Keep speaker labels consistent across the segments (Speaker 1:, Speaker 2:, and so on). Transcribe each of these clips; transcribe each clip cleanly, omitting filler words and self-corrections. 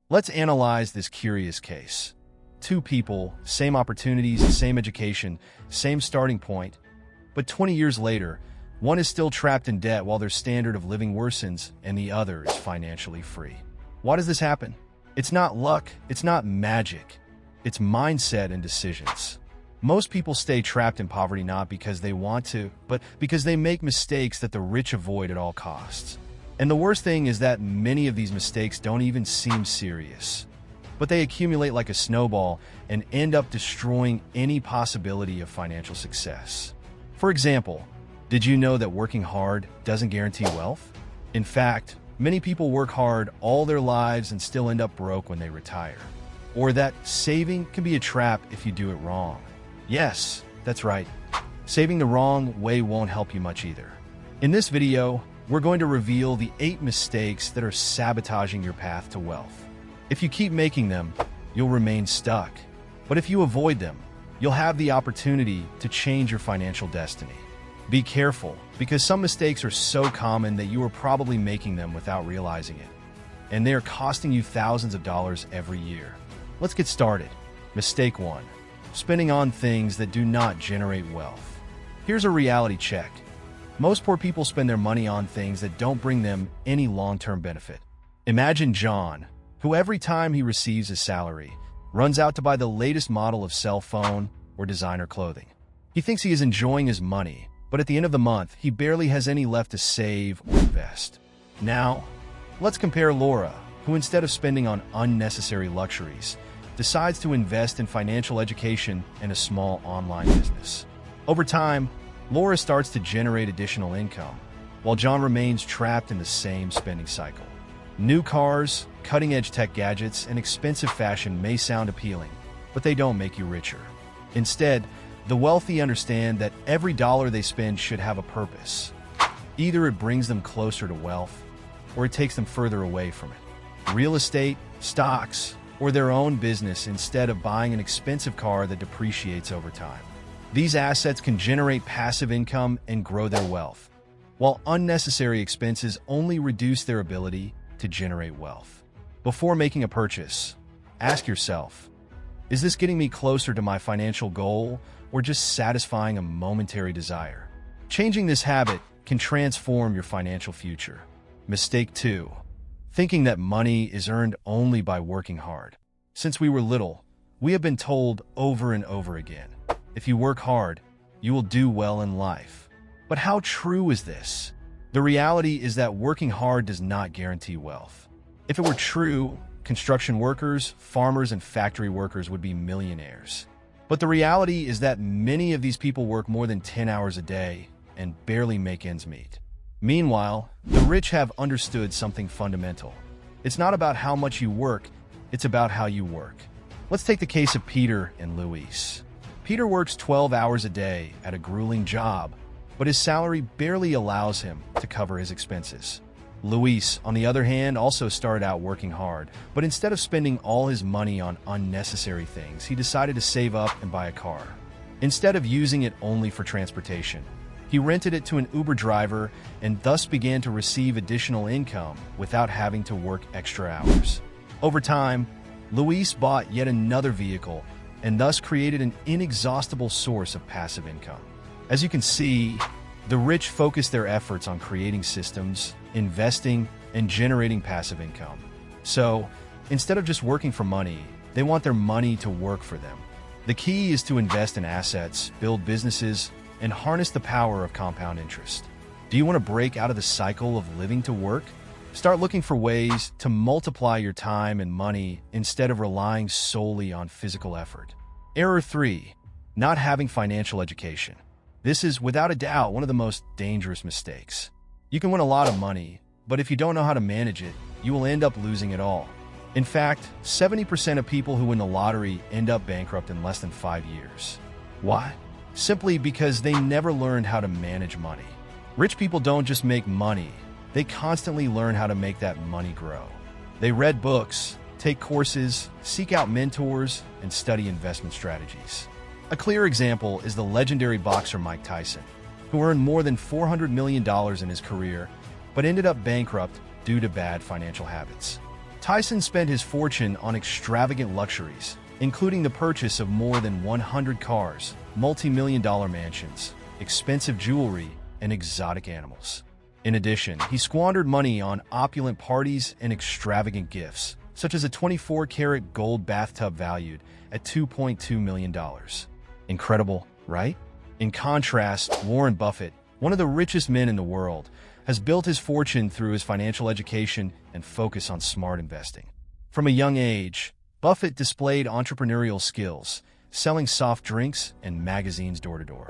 Speaker 1: Let's analyze this curious case. Two people, same opportunities, same education, same starting point, but 20 years later, one is still trapped in debt while their standard of living worsens, and the other is financially free. Why does this happen? It's not luck, it's not magic. It's mindset and decisions. Most people stay trapped in poverty not because they want to, but because they make mistakes that the rich avoid at all costs. And the worst thing is that many of these mistakes don't even seem serious, but they accumulate like a snowball and end up destroying any possibility of financial success. For example, did you know that working hard doesn't guarantee wealth? In fact, many people work hard all their lives and still end up broke when they retire. Or that saving can be a trap if you do it wrong. Yes, that's right. Saving the wrong way won't help you much either. In this video, we're going to reveal the 8 mistakes that are sabotaging your path to wealth. If you keep making them, you'll remain stuck. But if you avoid them, you'll have the opportunity to change your financial destiny. Be careful, because some mistakes are so common that you are probably making them without realizing it. And they are costing you thousands of dollars every year. Let's get started. Mistake 1. Spending on things that do not generate wealth. Here's a reality check. Most poor people spend their money on things that don't bring them any long-term benefit. Imagine John, who every time he receives his salary, runs out to buy the latest model of cell phone or designer clothing. He thinks he is enjoying his money, but at the end of the month, he barely has any left to save or invest. Now, let's compare Laura, who instead of spending on unnecessary luxuries, decides to invest in financial education and a small online business. Over time, Laura starts to generate additional income, while John remains trapped in the same spending cycle. New cars, cutting-edge tech gadgets, and expensive fashion may sound appealing, but they don't make you richer. Instead, the wealthy understand that every dollar they spend should have a purpose. Either it brings them closer to wealth, or it takes them further away from it. Real estate, stocks, or their own business instead of buying an expensive car that depreciates over time. These assets can generate passive income and grow their wealth, while unnecessary expenses only reduce their ability to generate wealth. Before making a purchase, ask yourself, is this getting me closer to my financial goal or just satisfying a momentary desire? Changing this habit can transform your financial future. Mistake 2. Thinking that money is earned only by working hard. Since we were little, we have been told over and over again, if you work hard, you will do well in life. But how true is this? The reality is that working hard does not guarantee wealth. If it were true, construction workers, farmers, and factory workers would be millionaires. But the reality is that many of these people work more than 10 hours a day and barely make ends meet. Meanwhile, the rich have understood something fundamental. It's not about how much you work, it's about how you work. Let's take the case of Peter and Luis. Peter works 12 hours a day at a grueling job, but his salary barely allows him to cover his expenses. Luis, on the other hand, also started out working hard, but instead of spending all his money on unnecessary things, he decided to save up and buy a car. Instead of using it only for transportation, he rented it to an Uber driver and thus began to receive additional income without having to work extra hours. Over time, Luis bought yet another vehicle and thus created an inexhaustible source of passive income. As you can see, the rich focus their efforts on creating systems, investing, and generating passive income. So, instead of just working for money, they want their money to work for them. The key is to invest in assets, build businesses, and harness the power of compound interest. Do you want to break out of the cycle of living to work? Start looking for ways to multiply your time and money instead of relying solely on physical effort. Error 3. Not having financial education. This is, without a doubt, one of the most dangerous mistakes. You can win a lot of money, but if you don't know how to manage it, you will end up losing it all. In fact, 70% of people who win the lottery end up bankrupt in less than 5 years. Why? Simply because they never learned how to manage money. Rich people don't just make money, they constantly learn how to make that money grow. They read books, take courses, seek out mentors, and study investment strategies. A clear example is the legendary boxer Mike Tyson, who earned more than $400 million in his career, but ended up bankrupt due to bad financial habits. Tyson spent his fortune on extravagant luxuries, including the purchase of more than 100 cars, multi-million-dollar mansions, expensive jewelry, and exotic animals. In addition, he squandered money on opulent parties and extravagant gifts, such as a 24-karat gold bathtub valued at $2.2 million. Incredible, right? In contrast, Warren Buffett, one of the richest men in the world, has built his fortune through his financial education and focus on smart investing. From a young age, Buffett displayed entrepreneurial skills, selling soft drinks and magazines door-to-door.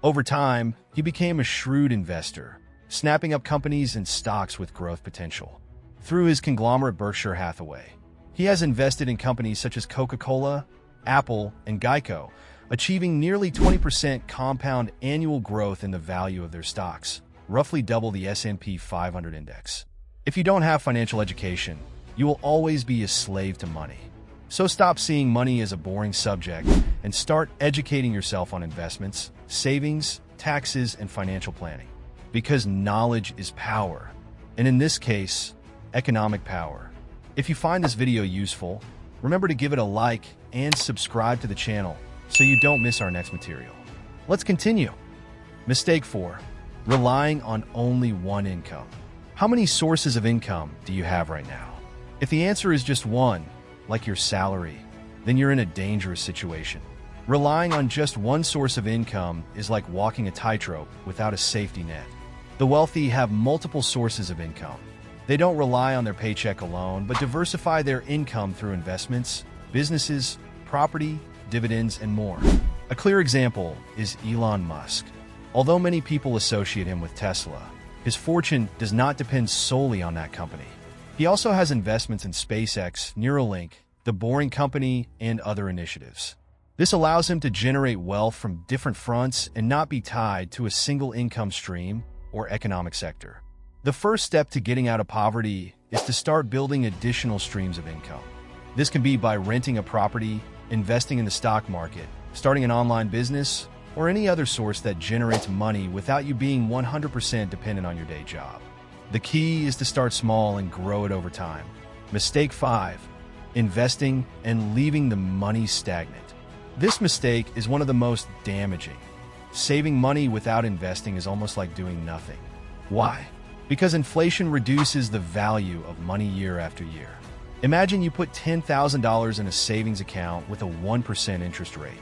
Speaker 1: Over time, he became a shrewd investor, snapping up companies and stocks with growth potential. Through his conglomerate Berkshire Hathaway, he has invested in companies such as Coca-Cola, Apple, and Geico, achieving nearly 20% compound annual growth in the value of their stocks, roughly double the S&P 500 index. If you don't have financial education, you will always be a slave to money. So stop seeing money as a boring subject and start educating yourself on investments, savings, taxes, and financial planning. Because knowledge is power, and in this case, economic power. If you find this video useful, remember to give it a like and subscribe to the channel so you don't miss our next material. Let's continue. Mistake 4. Relying on only one income. How many sources of income do you have right now? If the answer is just one, like your salary, then you're in a dangerous situation. Relying on just one source of income is like walking a tightrope without a safety net. The wealthy have multiple sources of income. They don't rely on their paycheck alone, but diversify their income through investments, businesses, property, dividends, and more. A clear example is Elon Musk. Although many people associate him with Tesla, his fortune does not depend solely on that company. He also has investments in SpaceX, Neuralink, The Boring Company, and other initiatives. This allows him to generate wealth from different fronts and not be tied to a single income stream or economic sector. The first step to getting out of poverty is to start building additional streams of income. This can be by renting a property, investing in the stock market, starting an online business, or any other source that generates money without you being 100% dependent on your day job. The key is to start small and grow it over time. Mistake 5. Investing and leaving the money stagnant. This mistake is one of the most damaging. Saving money without investing is almost like doing nothing. Why? Because inflation reduces the value of money year after year. Imagine you put $10,000 in a savings account with a 1% interest rate.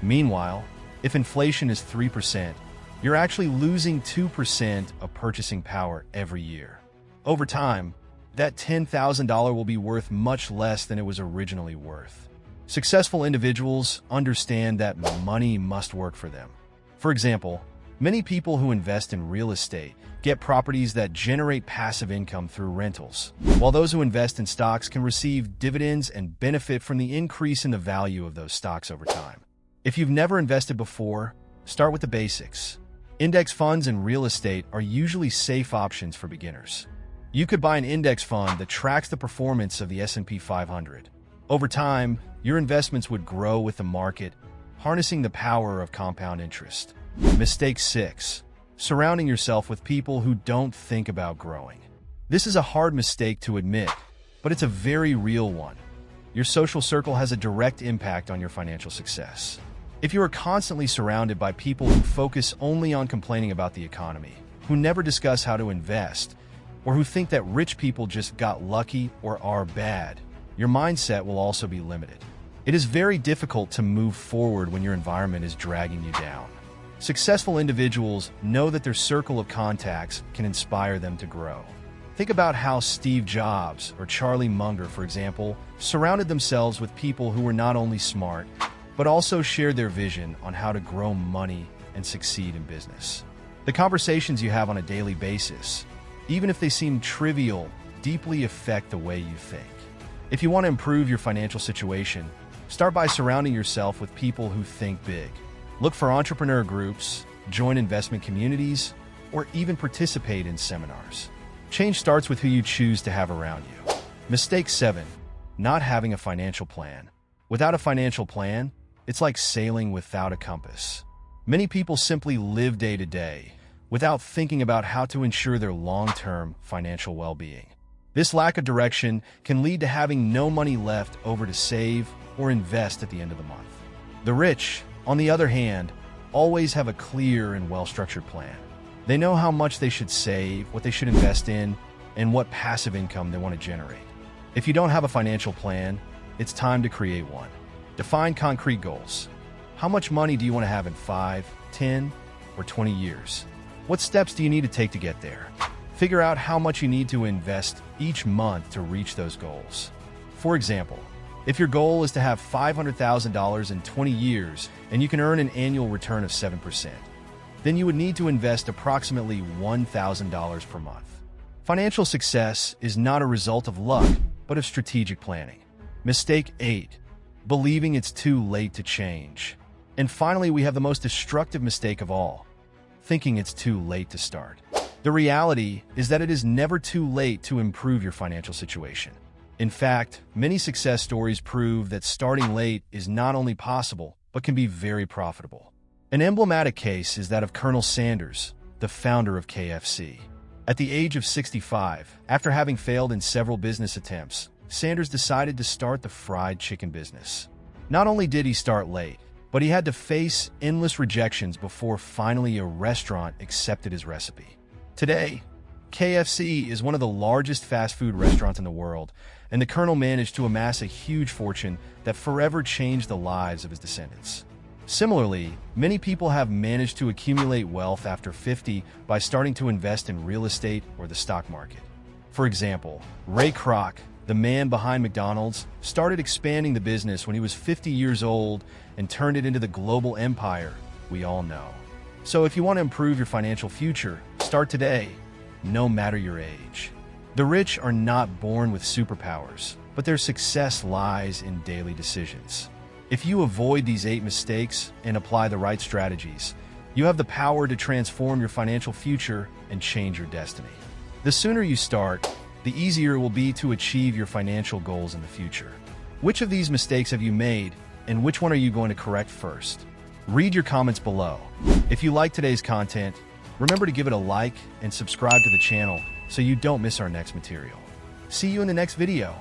Speaker 1: Meanwhile, if inflation is 3%, you're actually losing 2% of purchasing power every year. Over time, that $10,000 will be worth much less than it was originally worth. Successful individuals understand that money must work for them. For example, many people who invest in real estate get properties that generate passive income through rentals, while those who invest in stocks can receive dividends and benefit from the increase in the value of those stocks over time. If you've never invested before, start with the basics. Index funds and real estate are usually safe options for beginners. You could buy an index fund that tracks the performance of the S&P 500. Over time, your investments would grow with the market, harnessing the power of compound interest. Mistake 6. Surrounding yourself with people who don't think about growing. This is a hard mistake to admit, but it's a very real one. Your social circle has a direct impact on your financial success. If you are constantly surrounded by people who focus only on complaining about the economy, who never discuss how to invest, or who think that rich people just got lucky or are bad, your mindset will also be limited. It is very difficult to move forward when your environment is dragging you down. Successful individuals know that their circle of contacts can inspire them to grow. Think about how Steve Jobs or Charlie Munger, for example, surrounded themselves with people who were not only smart, but also shared their vision on how to grow money and succeed in business. The conversations you have on a daily basis, even if they seem trivial, deeply affect the way you think. If you want to improve your financial situation, start by surrounding yourself with people who think big. Look for entrepreneur groups, join investment communities, or even participate in seminars. Change starts with who you choose to have around you. Mistake 7. Not having a financial plan. Without a financial plan, it's like sailing without a compass. Many people simply live day to day without thinking about how to ensure their long-term financial well-being. This lack of direction can lead to having no money left over to save or invest at the end of the month. The rich, on the other hand, always have a clear and well-structured plan. They know how much they should save, what they should invest in, and what passive income they want to generate. If you don't have a financial plan, it's time to create one. Define concrete goals. How much money do you want to have in 5, 10, or 20 years? What steps do you need to take to get there? Figure out how much you need to invest each month to reach those goals. For example, if your goal is to have $500,000 in 20 years and you can earn an annual return of 7%, then you would need to invest approximately $1,000 per month. Financial success is not a result of luck, but of strategic planning. Mistake 8. Believing it's too late to change. And finally, we have the most destructive mistake of all, thinking it's too late to start. The reality is that it is never too late to improve your financial situation. In fact, many success stories prove that starting late is not only possible, but can be very profitable. An emblematic case is that of Colonel Sanders, the founder of KFC. At the age of 65, after having failed in several business attempts, Sanders decided to start the fried chicken business. Not only did he start late, but he had to face endless rejections before finally a restaurant accepted his recipe. Today, KFC is one of the largest fast food restaurants in the world, and the Colonel managed to amass a huge fortune that forever changed the lives of his descendants. Similarly, many people have managed to accumulate wealth after 50 by starting to invest in real estate or the stock market. For example, Ray Kroc, the man behind McDonald's, started expanding the business when he was 50 years old and turned it into the global empire we all know. So if you want to improve your financial future, start today, no matter your age. The rich are not born with superpowers, but their success lies in daily decisions. If you avoid these 8 mistakes and apply the right strategies, you have the power to transform your financial future and change your destiny. The sooner you start, the easier it will be to achieve your financial goals in the future. Which of these mistakes have you made, and which one are you going to correct first? Read your comments below. If you like today's content, remember to give it a like and subscribe to the channel so you don't miss our next material. See you in the next video.